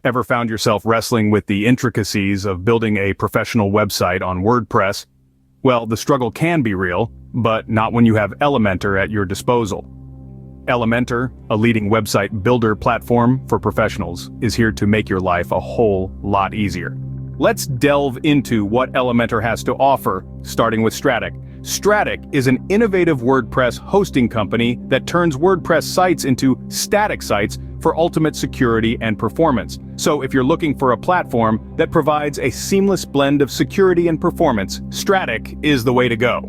Ever found yourself wrestling with the intricacies of building a professional website on WordPress? Well, the struggle can be real, but not when you have Elementor at your disposal. Elementor, a leading website builder platform for professionals, is here to make your life a whole lot easier. Let's delve into what Elementor has to offer, starting with Static. Static is an innovative WordPress hosting company that turns WordPress sites into static sites for ultimate security and performance. So if you're looking for a platform that provides a seamless blend of security and performance, Static is the way to go.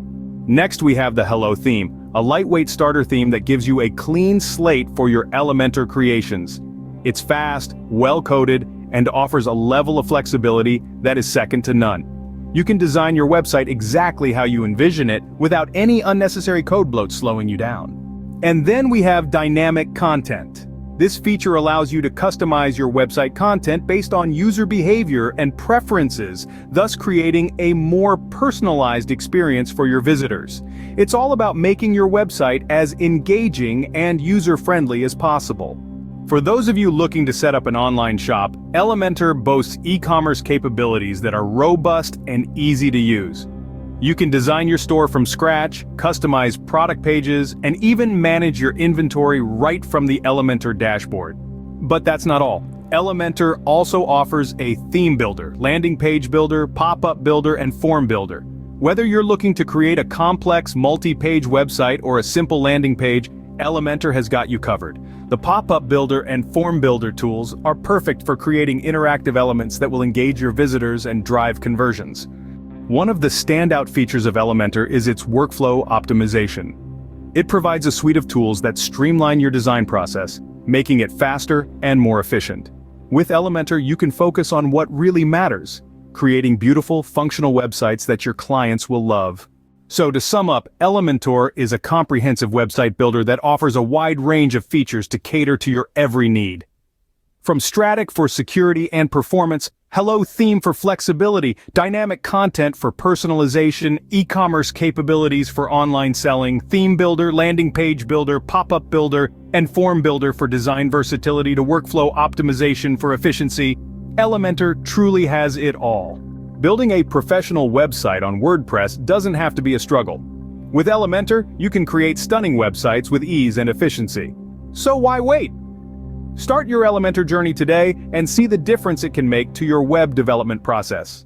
Next we have the Hello theme, a lightweight starter theme that gives you a clean slate for your Elementor creations. It's fast, well-coded, and offers a level of flexibility that is second to none. You can design your website exactly how you envision it without any unnecessary code bloat slowing you down. And then we have dynamic content. This feature allows you to customize your website content based on user behavior and preferences, thus creating a more personalized experience for your visitors. It's all about making your website as engaging and user-friendly as possible. For those of you looking to set up an online shop, Elementor boasts e-commerce capabilities that are robust and easy to use. You can design your store from scratch, customize product pages, and even manage your inventory right from the Elementor dashboard. But that's not all. Elementor also offers a theme builder, landing page builder, pop-up builder, and form builder. Whether you're looking to create a complex multi-page website or a simple landing page, Elementor has got you covered. The pop-up builder and form builder tools are perfect for creating interactive elements that will engage your visitors and drive conversions. One of the standout features of Elementor is its workflow optimization. It provides a suite of tools that streamline your design process, making it faster and more efficient. With Elementor, you can focus on what really matters, creating beautiful, functional websites that your clients will love. So to sum up, Elementor is a comprehensive website builder that offers a wide range of features to cater to your every need. From Static for security and performance, Hello theme for flexibility, dynamic content for personalization, e-commerce capabilities for online selling, theme builder, landing page builder, pop-up builder, and form builder for design versatility to workflow optimization for efficiency, Elementor truly has it all. Building a professional website on WordPress doesn't have to be a struggle. With Elementor, you can create stunning websites with ease and efficiency. So why wait? Start your Elementor journey today and see the difference it can make to your web development process.